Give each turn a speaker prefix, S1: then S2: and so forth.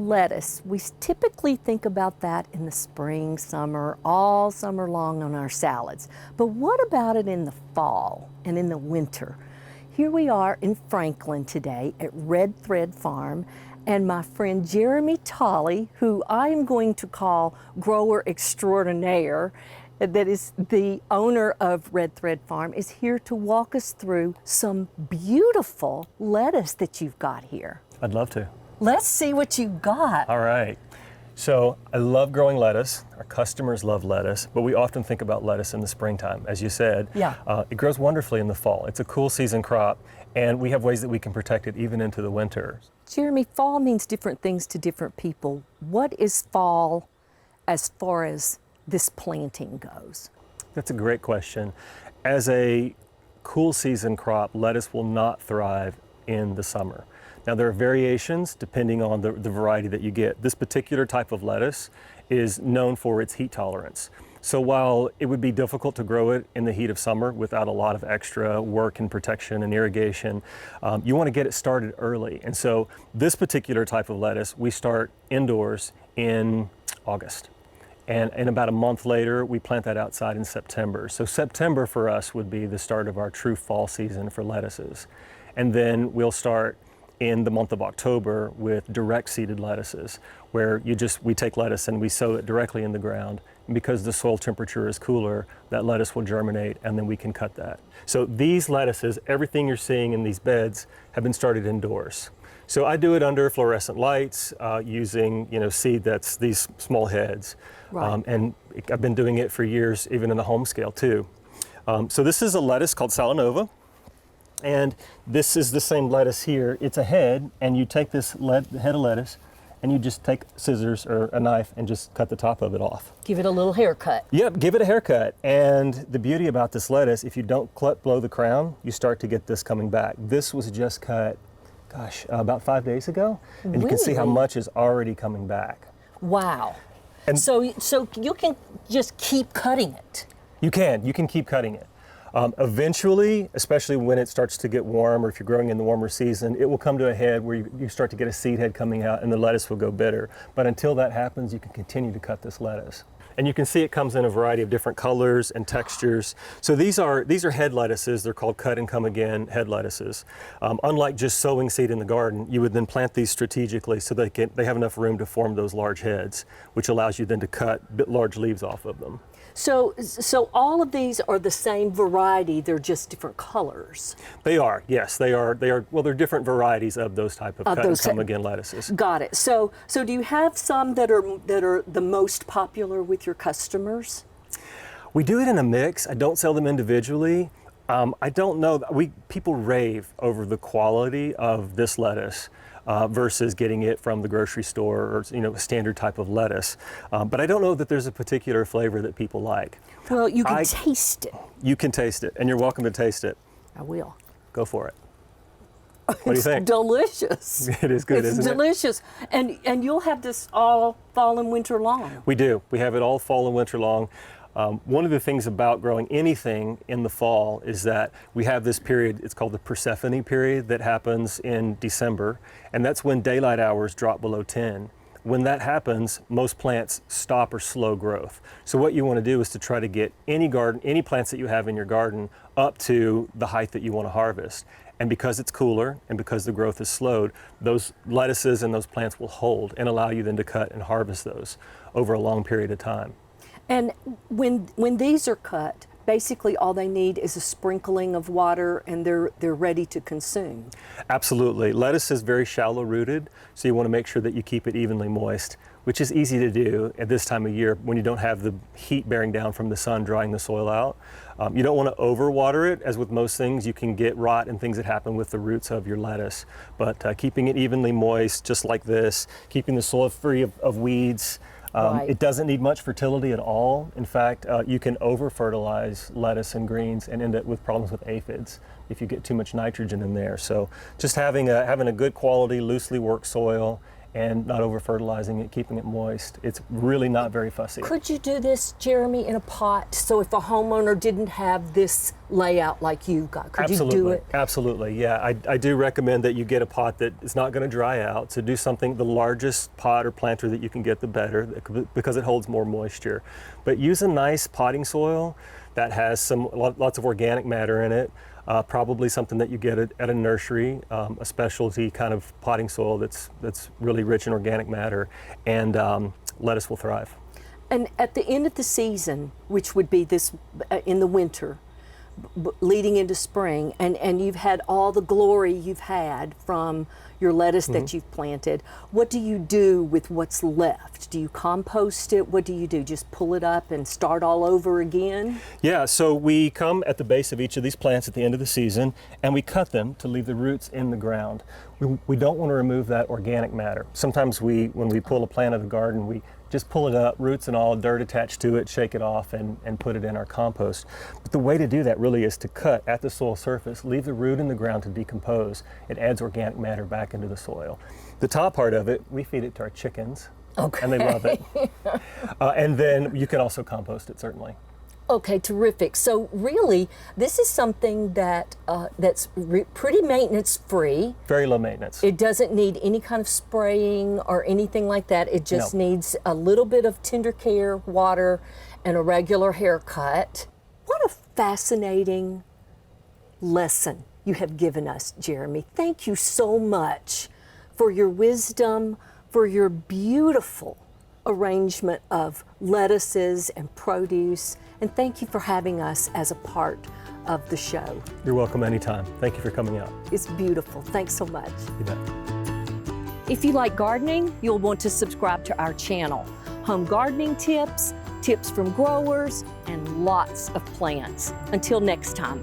S1: Lettuce. We typically think about that in the spring, summer, all summer long on our salads. But what about it in the fall and in the winter? Here we are in Franklin today at Red Thread Farm, and my friend Jeremy Tolley, who I am going to call grower extraordinaire, that is the owner of Red Thread Farm, is here to walk us through some beautiful lettuce that you've got here.
S2: I'd love to.
S1: Let's see what you got.
S2: All right. So I love growing lettuce. Our customers love lettuce, but we often think about lettuce in the springtime. As you said, it grows wonderfully in the fall. It's a cool season crop, and we have ways that we can protect it even into the winter.
S1: Jeremy, fall means different things to different people. What is fall as far as this planting goes?
S2: That's a great question. As a cool season crop, lettuce will not thrive in the summer. Now, there are variations depending on the variety that you get. This particular type of lettuce is known for its heat tolerance. So while it would be difficult to grow it in the heat of summer without a lot of extra work and protection and irrigation, you want to get it started early. And so this particular type of lettuce, we start indoors in August. And about a month later, we plant that outside in September. So September for us would be the start of our true fall season for lettuces. And then we'll start in the month of October with direct seeded lettuces, where we take lettuce and we sow it directly in the ground. And because the soil temperature is cooler, that lettuce will germinate and then we can cut that. So these lettuces, everything you're seeing in these beds, have been started indoors. So I do it under fluorescent lights, using seed that's these small heads.
S1: Right.
S2: And I've been doing it for years, even in the home scale too. So this is a lettuce called Salanova. And this is the same lettuce here. It's a head, and you take this head of lettuce, and you just take scissors or a knife and just cut the top of it off.
S1: Give it a little haircut.
S2: Yep, give it a haircut. And the beauty about this lettuce, if you don't blow the crown, you start to get this coming back. This was just cut, about 5 days ago, and
S1: Really?
S2: you can see how much is already coming back.
S1: Wow.
S2: And
S1: so you can just keep cutting it.
S2: You can keep cutting it. Eventually, especially when it starts to get warm, or if you're growing in the warmer season, it will come to a head where you start to get a seed head coming out and the lettuce will go bitter. But until that happens, you can continue to cut this lettuce. And you can see it comes in a variety of different colors and textures. So these are head lettuces. They're called cut and come again head lettuces. Unlike just sowing seed in the garden, you would then plant these strategically so they have enough room to form those large heads, which allows you then to cut large leaves off of them.
S1: So all of these are the same variety, they're just different colors.
S2: They are, yes, they are. Well, they're different varieties of those type of cut and come again lettuces.
S1: Got it. So do you have some that are the most popular with your customers?
S2: We do it in a mix. I don't sell them individually. I don't know. People rave over the quality of this lettuce. Versus getting it from the grocery store or a standard type of lettuce. But I don't know that there's a particular flavor that people like.
S1: Well, you can taste it.
S2: You can taste it, and you're welcome to taste it.
S1: I will.
S2: Go for it. What do you think?
S1: It's delicious.
S2: It is good, isn't it?
S1: It's delicious. And you'll have this all fall and winter long.
S2: We do. We have it all fall and winter long. One of the things about growing anything in the fall is that we have this period, it's called the Persephone Period, that happens in December, and that's when daylight hours drop below 10. When that happens, most plants stop or slow growth. So what you want to do is to try to get any plants that you have in your garden up to the height that you want to harvest. And because it's cooler and because the growth is slowed, those lettuces and those plants will hold and allow you then to cut and harvest those over a long period of time.
S1: And when these are cut, basically all they need is a sprinkling of water and they're ready to consume.
S2: Absolutely. Lettuce is very shallow rooted, so you want to make sure that you keep it evenly moist, which is easy to do at this time of year when you don't have the heat bearing down from the sun drying the soil out. You don't want to overwater it. As with most things, you can get rot and things that happen with the roots of your lettuce. But keeping it evenly moist, just like this, keeping the soil free of weeds.
S1: Right.
S2: It doesn't need much fertility at all. In fact, you can over-fertilize lettuce and greens and end up with problems with aphids if you get too much nitrogen in there. So just having a good quality, loosely worked soil and not over fertilizing it, keeping it moist. It's really not very fussy.
S1: Could you do this, Jeremy, in a pot? So if a homeowner didn't have this layout like you've got, could you do it?
S2: Absolutely, yeah. I do recommend that you get a pot that is not going to dry out. So do something, the largest pot or planter that you can get, the better, because it holds more moisture. But use a nice potting soil that has lots of organic matter in it. Probably something that you get at a nursery, a specialty kind of potting soil that's really rich in organic matter, and lettuce will thrive.
S1: And at the end of the season, which would be this in the winter, leading into spring, and you've had all the glory you've had from your lettuce that you've planted, what do you do with what's left? Do you compost it? What do you do? Just pull it up and start all over again?
S2: Yeah, so we come at the base of each of these plants at the end of the season, and we cut them to leave the roots in the ground. We don't want to remove that organic matter. Sometimes when we pull a plant out of the garden, we just pull it up, roots and all, dirt attached to it, shake it off, and put it in our compost. But the way to do that really is to cut at the soil surface, leave the root in the ground to decompose. It adds organic matter back into the soil. The top part of it, we feed it to our chickens, and they love it. And then you can also compost it, certainly.
S1: Okay, terrific. So really, this is something that that's pretty maintenance free.
S2: Very low maintenance.
S1: It doesn't need any kind of spraying or anything like that. It just needs a little bit of tender care, water, and a regular haircut. What a fascinating lesson you have given us, Jeremy. Thank you so much for your wisdom, for your beautiful arrangement of lettuces and produce, and thank you for having us as a part of the show.
S2: You're welcome anytime. Thank you for coming out.
S1: It's beautiful. Thanks so much.
S2: You bet.
S1: If you like gardening, you'll want to subscribe to our channel. Home gardening tips, tips from growers, and lots of plants. Until next time.